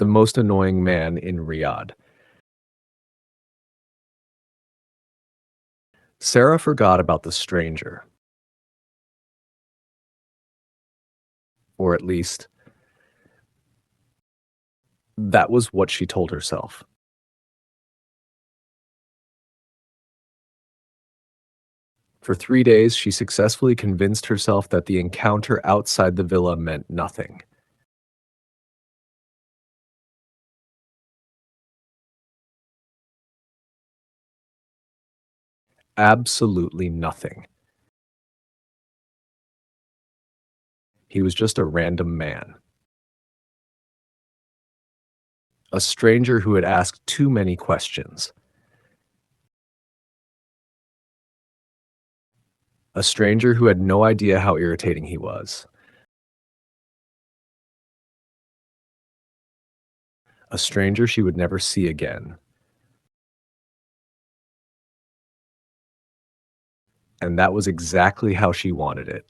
The most annoying man in Riyadh. Sarah forgot about the stranger, or at least that was what she told herself. For 3 days, she successfully convinced herself that the encounter outside the villa meant nothing. Absolutely nothing. He was just a random man. A stranger who had asked too many questions. A stranger who had no idea how irritating he was. A stranger she would never see again. And that was exactly how she wanted it.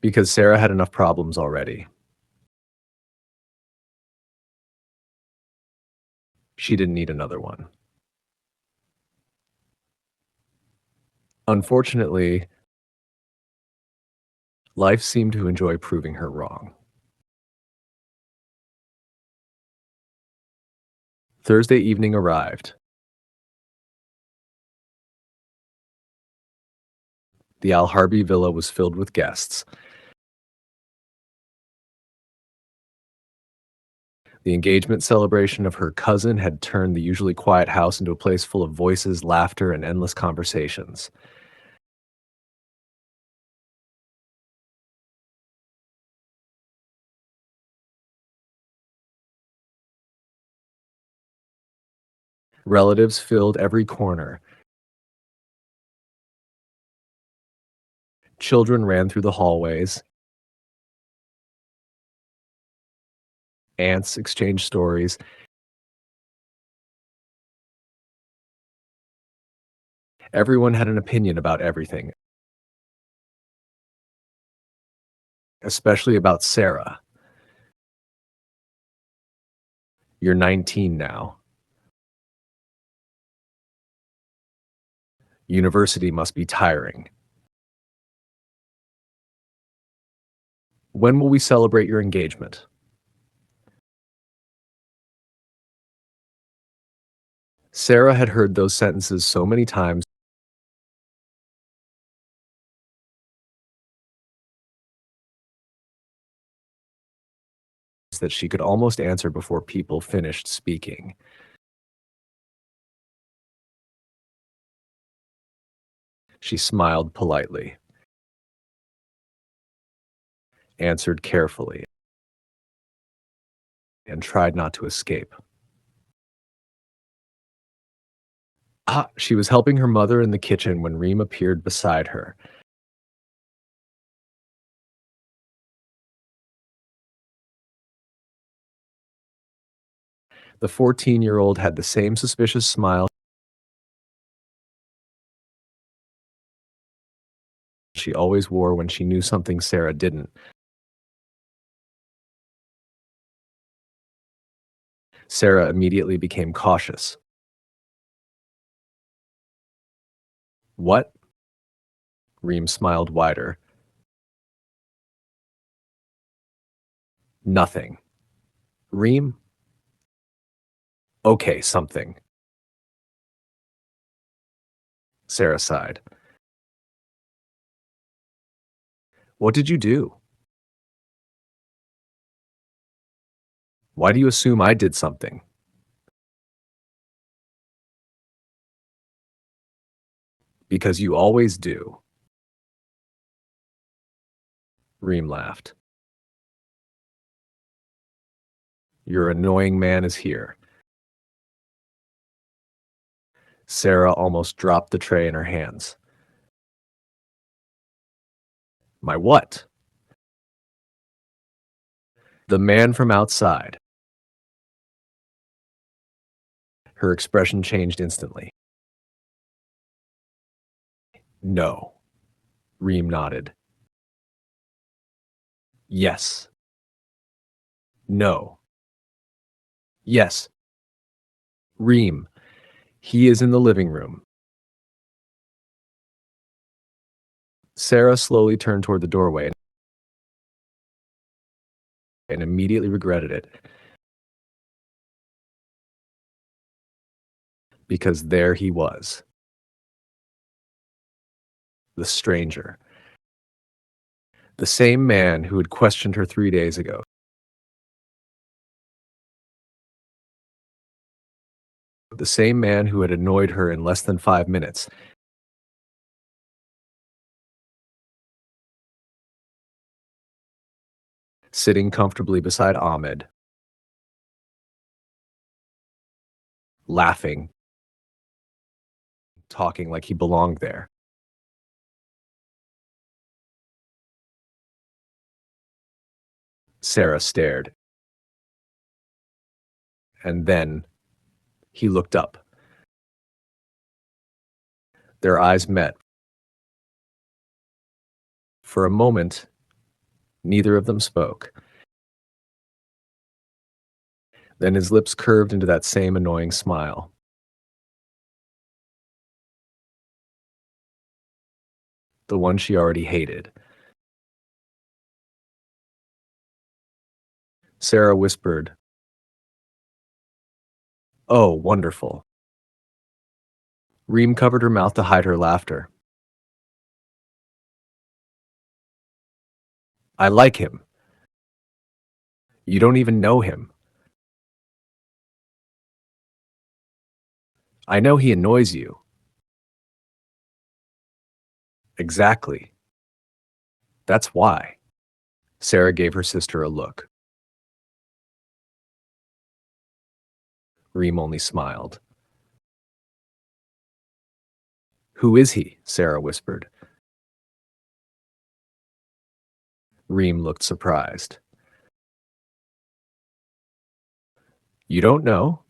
Because Sarah had enough problems already. She didn't need another one. Unfortunately, life seemed to enjoy proving her wrong. Thursday evening arrived. The Al Harbi villa was filled with guests. The engagement celebration of her cousin had turned the usually quiet house into a place full of voices, laughter, and endless conversations. Relatives filled every corner. Children ran through the hallways. Aunts exchanged stories. Everyone had an opinion about everything, especially about Sarah. You're 19 now. University must be tiring. When will we celebrate your engagement? Sarah had heard those sentences so many times that she could almost answer before people finished speaking. She smiled politely, answered carefully, and tried not to escape. She was helping her mother in the kitchen when Reem appeared beside her. The 14-year-old had the same suspicious smile she always wore when she knew something Sarah didn't. Sarah immediately became cautious. What? Reem smiled wider. Nothing. Reem? Okay, something. Sarah sighed. What did you do? Why do you assume I did something? Because you always do. Reem laughed. Your annoying man is here. Sarah almost dropped the tray in her hands. My what? The man from outside. Her expression changed instantly. No. Reem nodded. Yes. No. Yes. Reem. He is in the living room. Sarah slowly turned toward the doorway and immediately regretted it because there he was, the stranger, the same man who had questioned her 3 days ago, the same man who had annoyed her in less than 5 minutes, sitting comfortably beside Ahmed, laughing, talking like he belonged there. Sarah stared, and then he looked up. Their eyes met. For a moment, neither of them spoke. Then his lips curved into that same annoying smile. The one she already hated. Sarah whispered, "Oh, wonderful." Reem covered her mouth to hide her laughter. "I like him. You don't even know him. I know he annoys you." "Exactly. That's why." Sarah gave her sister a look. Reem only smiled. "Who is he?" Sarah whispered. Reem looked surprised. "You don't know?"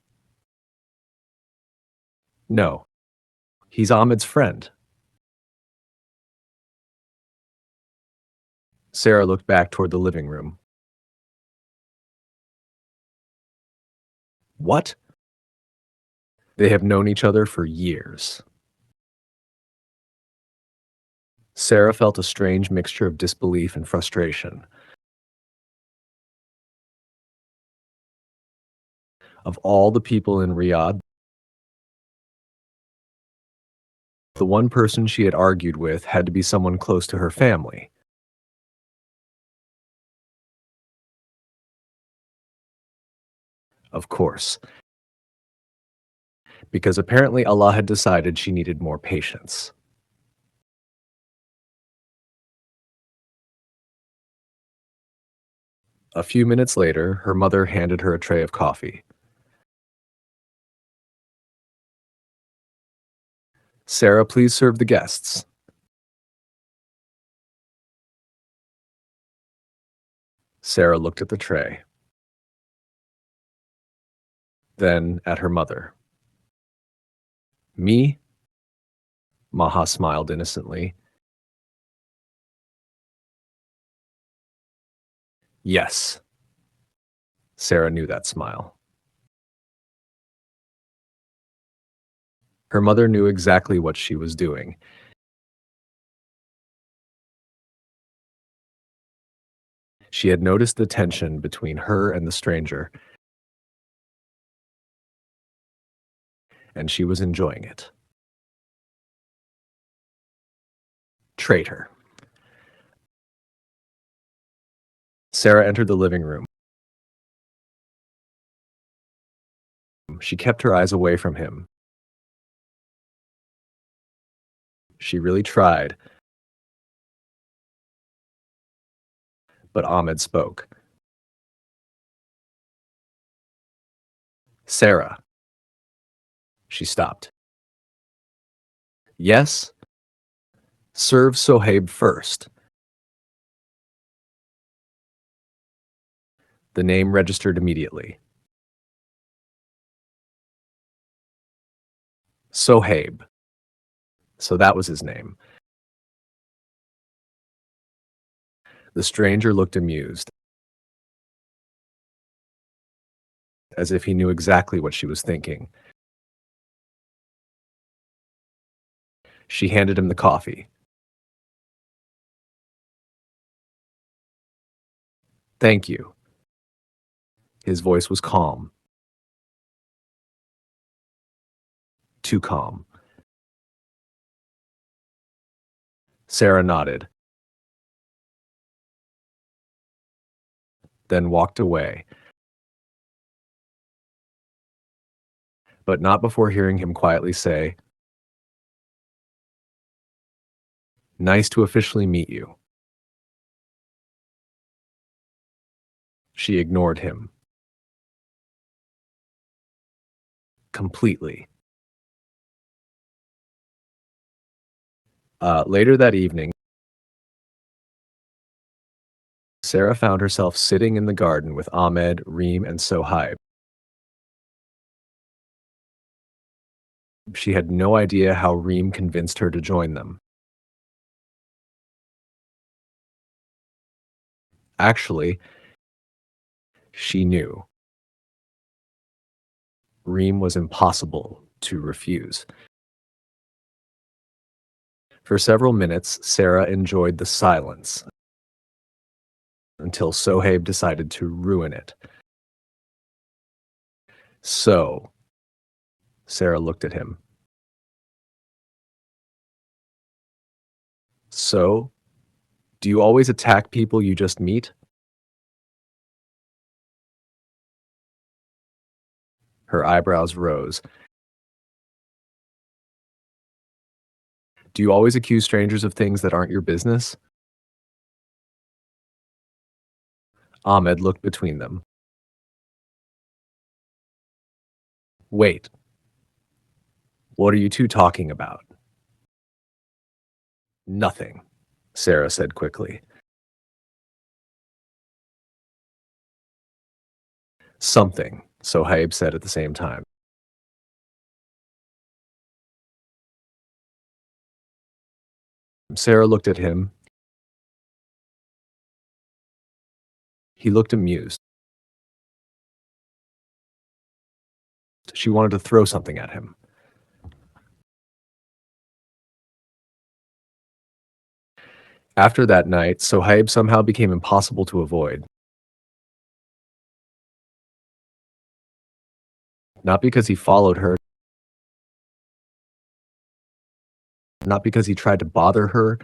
"No. He's Ahmed's friend." Sarah looked back toward the living room. "What?" "They have known each other for years." Sarah felt a strange mixture of disbelief and frustration. Of all the people in Riyadh, the one person she had argued with had to be someone close to her family. Of course, because apparently Allah had decided she needed more patience. A few minutes later, her mother handed her a tray of coffee. "Sarah, please serve the guests." Sarah looked at the tray, then at her mother. "Me?" Maha smiled innocently. "Yes." Sarah knew that smile. Her mother knew exactly what she was doing. She had noticed the tension between her and the stranger, and she was enjoying it. Traitor. Sarah entered the living room. She kept her eyes away from him. She really tried, but Ahmed spoke. "Sarah." She stopped. "Yes? Serve Suhaib first." The name registered immediately. Suhaib. So that was his name. The stranger looked amused. as if he knew exactly what she was thinking. She handed him the coffee. Thank you. His voice was calm, too calm. Sarah nodded, then walked away, but not before hearing him quietly say, "Nice to officially meet you." She ignored him completely. Later that evening, Sarah found herself sitting in the garden with Ahmed, Reem, and Sohaib. She had no idea how Reem convinced her to join them. Actually, she knew. Reem was impossible to refuse. For several minutes, Sarah enjoyed the silence until Sohaib decided to ruin it. So, Sarah looked at him. So, do you always attack people you just meet? Her eyebrows rose. Do you always accuse strangers of things that aren't your business? Ahmed looked between them. Wait, what are you two talking about? Nothing, Sarah said quickly. Something, Sohaib said at the same time. Sarah looked at him. He looked amused. She wanted to throw something at him. After that night, Sohaib somehow became impossible to avoid. Not because he followed her, not because he tried to bother her.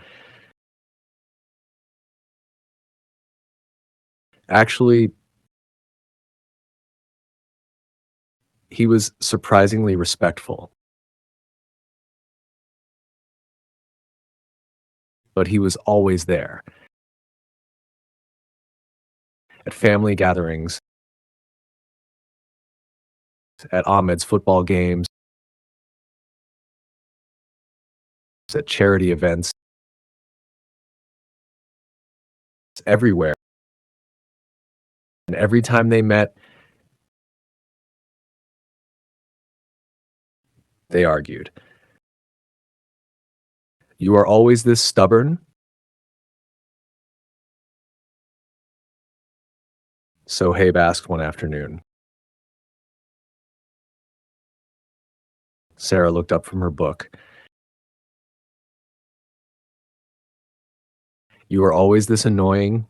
Actually, he was surprisingly respectful. But he was always there. At family gatherings, at Ahmed's football games, at charity events, everywhere. And every time they met, they argued. "You are always this stubborn?" Sohaib asked one afternoon. Sarah looked up from her book. "You are always this annoying?"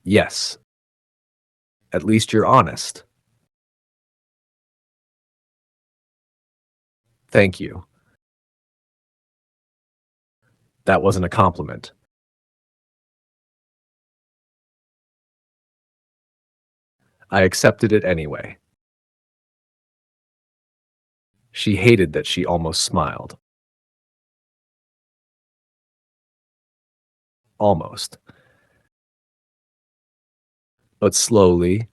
"Yes. At least you're honest." "Thank you." That wasn't a compliment. I accepted it anyway. She hated that she almost smiled. Almost. But slowly,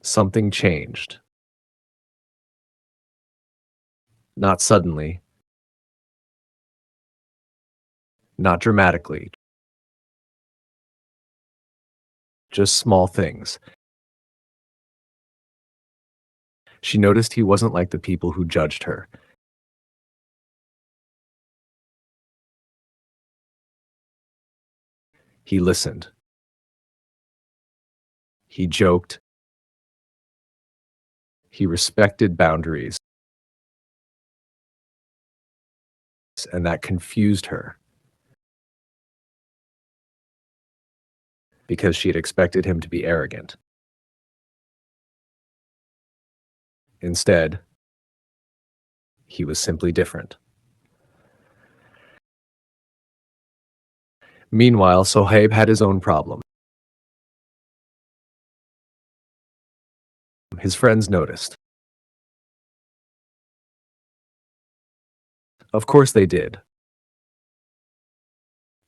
something changed. Not suddenly, not dramatically, just small things. She noticed he wasn't like the people who judged her. He listened. He joked. He respected boundaries. And that confused her because she had expected him to be arrogant. Instead, he was simply different. Meanwhile, Suhaib had his own problem. His friends noticed. Of course they did.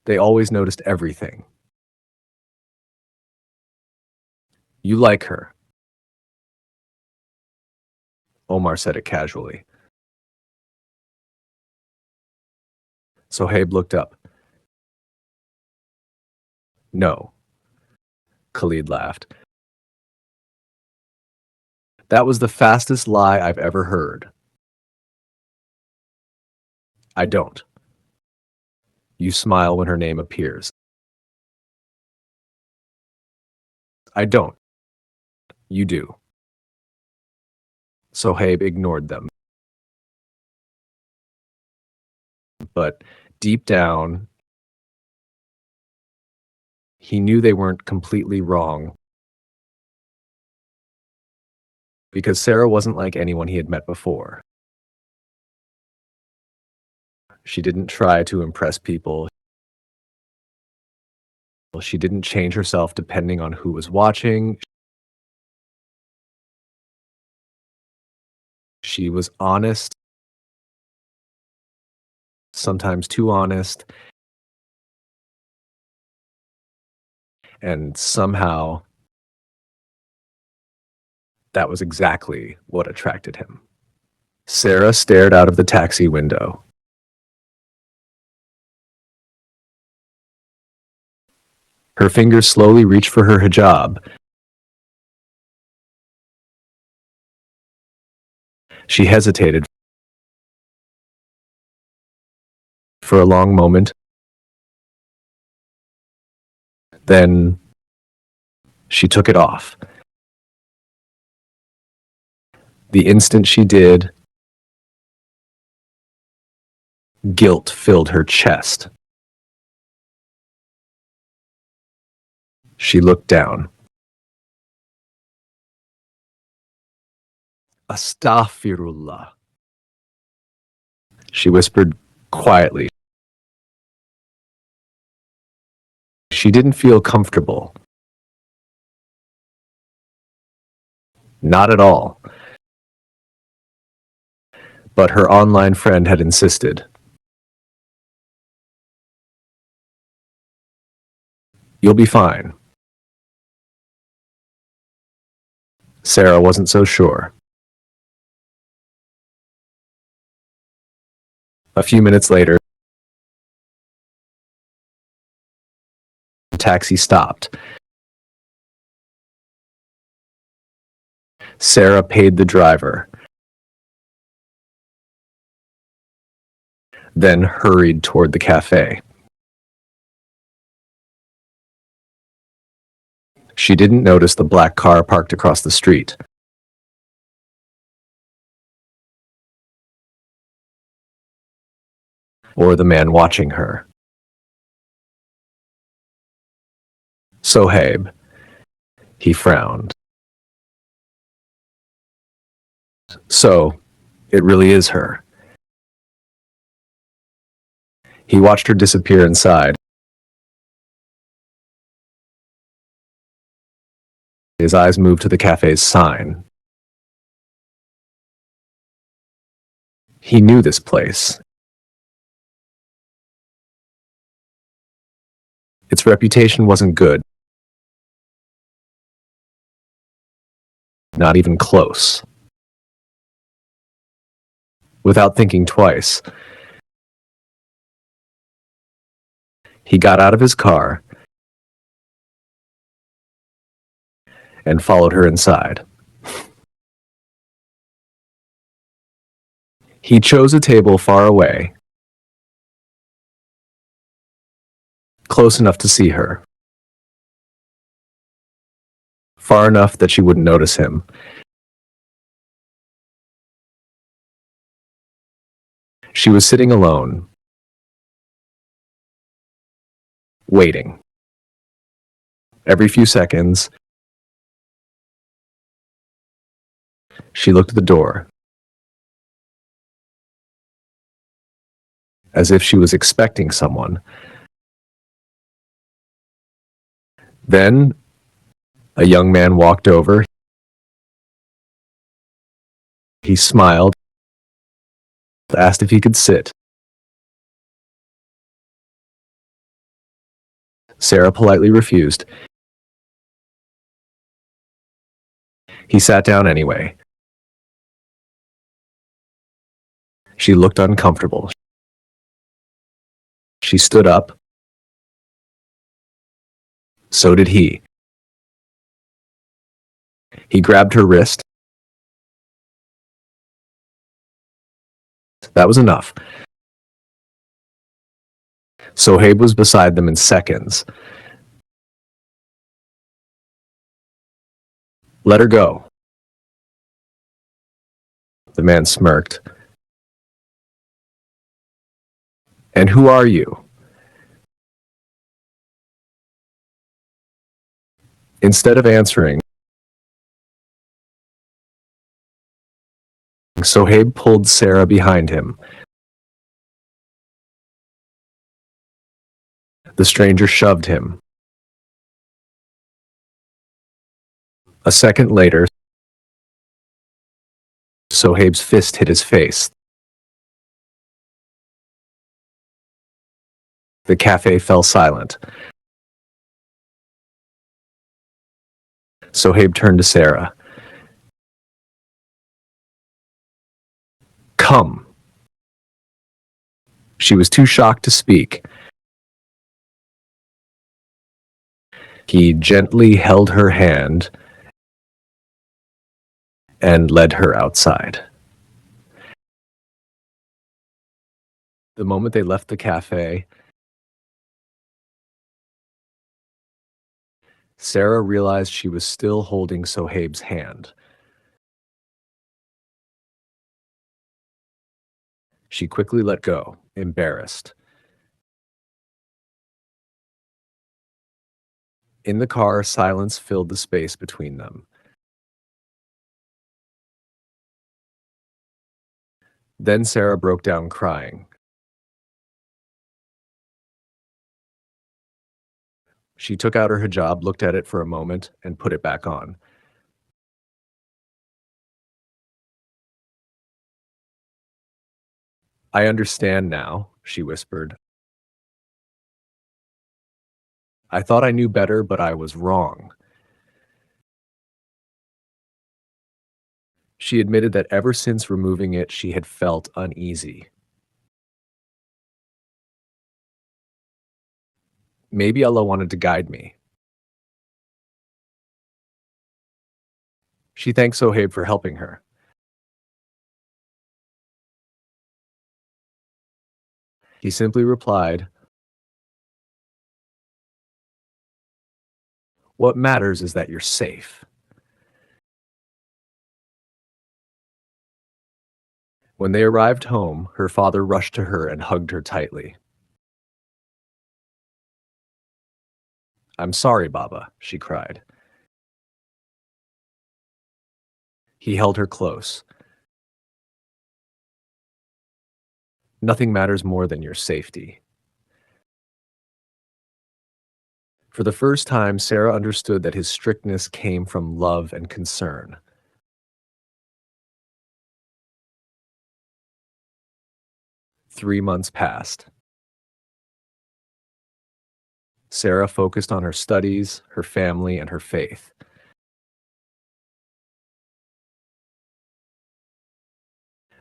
They always noticed everything. You like her. Omar said it casually. Suhaib looked up. No. Khalid laughed. That was the fastest lie I've ever heard. I don't. You smile when her name appears. I don't. You do. Suhaib ignored them. But deep down, he knew they weren't completely wrong because Sarah wasn't like anyone he had met before. She didn't try to impress people. She didn't change herself depending on who was watching. She was honest, sometimes too honest, and somehow that was exactly what attracted him. Sarah stared out of the taxi window. Her fingers slowly reached for her hijab. She hesitated for a long moment. Then she took it off. The instant she did, guilt filled her chest. She looked down. Astaghfirullah. She whispered quietly. She didn't feel comfortable. Not at all. But her online friend had insisted. You'll be fine. Sarah wasn't so sure. A few minutes later, the taxi stopped. Sarah paid the driver, then hurried toward the cafe. She didn't notice the black car parked across the street. Or the man watching her. Suhaib. He frowned. So, it really is her. He watched her disappear inside. His eyes moved to the cafe's sign. He knew this place. Its reputation wasn't good. Not even close. Without thinking twice, he got out of his car and followed her inside. He chose a table far away, close enough to see her, far enough that she wouldn't notice him. She was sitting alone, waiting. Every few seconds, she looked at the door, as if she was expecting someone. Then, a young man walked over. He smiled, asked if he could sit. Sarah politely refused. He sat down anyway. She looked uncomfortable. She stood up. So did he. He grabbed her wrist. That was enough. Suhaib was beside them in seconds. Let her go. The man smirked. And who are you? Instead of answering, Suhaib pulled Sarah behind him. The stranger shoved him. A second later, Suhaib's fist hit his face. The cafe fell silent. Suhaib turned to Sarah. Come. She was too shocked to speak. He gently held her hand and led her outside. The moment they left the cafe, Sarah realized she was still holding Suhaib's hand. She quickly let go, embarrassed. In the car, silence filled the space between them. Then Sarah broke down crying. She took out her hijab, looked at it for a moment, and put it back on. I understand now, she whispered. I thought I knew better, but I was wrong. She admitted that ever since removing it, she had felt uneasy. Maybe Allah wanted to guide me. She thanked Suhaib for helping her. He simply replied, what matters is that you're safe. When they arrived home, her father rushed to her and hugged her tightly. I'm sorry, Baba, she cried. He held her close. Nothing matters more than your safety. For the first time, Sarah understood that his strictness came from love and concern. 3 months passed. Sarah focused on her studies, her family, and her faith.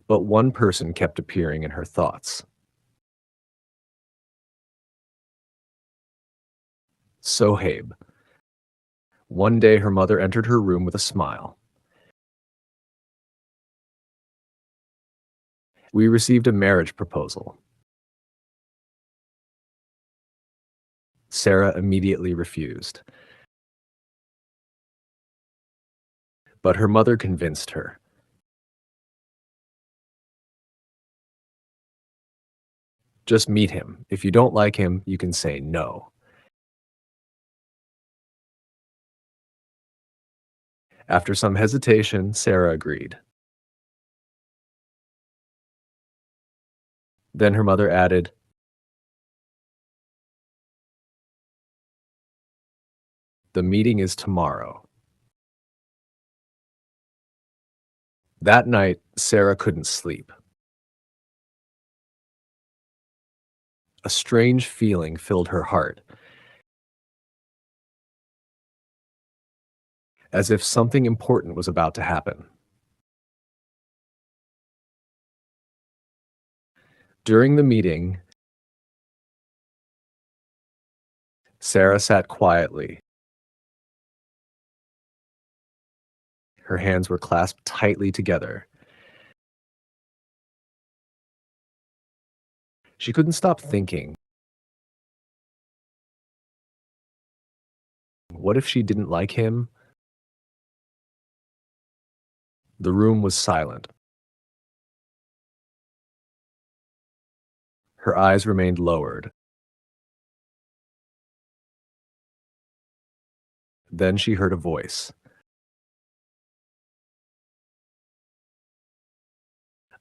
But one person kept appearing in her thoughts. Suhaib. One day her mother entered her room with a smile. We received a marriage proposal. Sarah immediately refused, but her mother convinced her. Just meet him. If you don't like him, you can say no. After some hesitation, Sarah agreed. Then her mother added, "The meeting is tomorrow." That night, Sarah couldn't sleep. A strange feeling filled her heart, as if something important was about to happen. During the meeting, Sarah sat quietly. Her hands were clasped tightly together. She couldn't stop thinking, what if she didn't like him? The room was silent. Her eyes remained lowered. Then she heard a voice,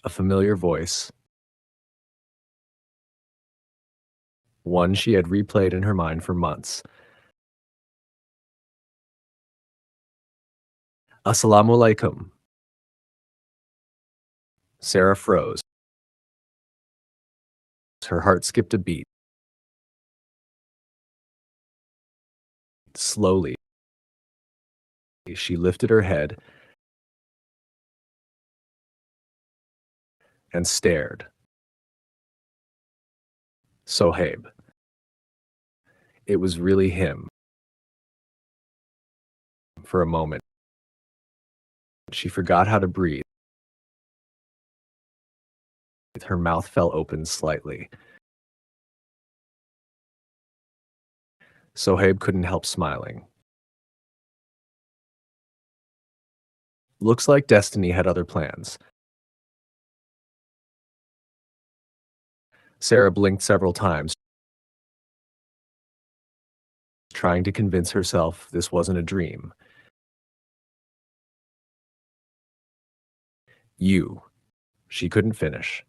a familiar voice, one she had replayed in her mind for months. "Assalamu alaikum." Sarah froze. Her heart skipped a beat. Slowly, she lifted her head and stared. Sohaib. It was really him. For a moment, she forgot how to breathe. Her mouth fell open slightly. Sohaib couldn't help smiling. Looks like destiny had other plans. Sarah blinked several times, trying to convince herself this wasn't a dream. You. She couldn't finish.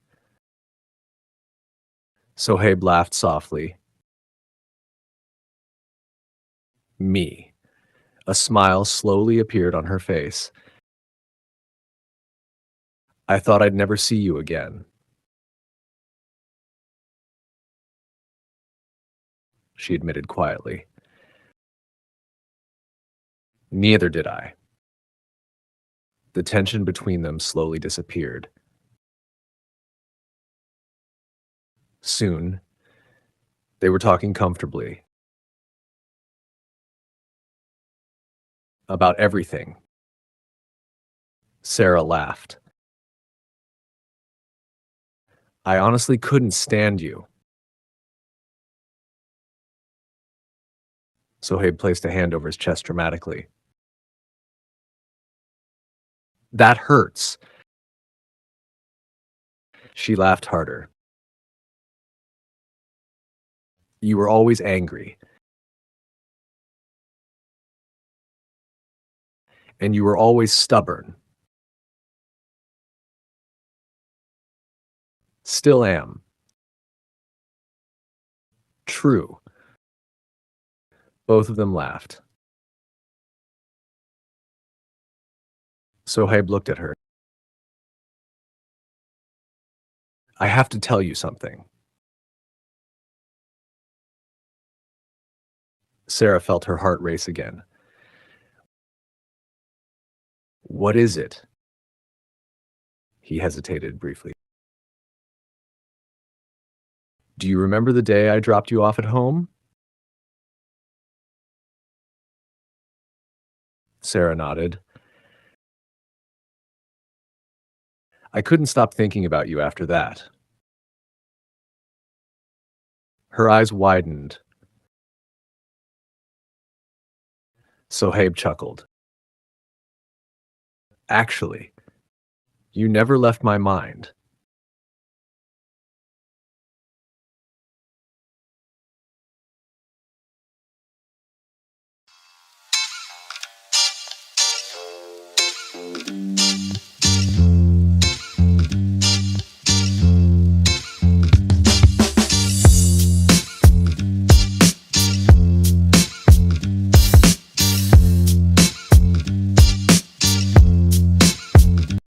Sohaib laughed softly. Me. A smile slowly appeared on her face. "I thought I'd never see you again." She admitted quietly. "Neither did I." The tension between them slowly disappeared. Soon, they were talking comfortably about everything. Sarah laughed. "I honestly couldn't stand you." Sohaib placed a hand over his chest dramatically. "That hurts." She laughed harder. "You were always angry. And you were always stubborn." "Still am." "True." Both of them laughed. Sohaib looked at her. "I have to tell you something." Sarah felt her heart race again. "What is it?" He hesitated briefly. "Do you remember the day I dropped you off at home?" Sarah nodded. "I couldn't stop thinking about you after that." Her eyes widened. Sohaib chuckled. Actually, you never left my mind.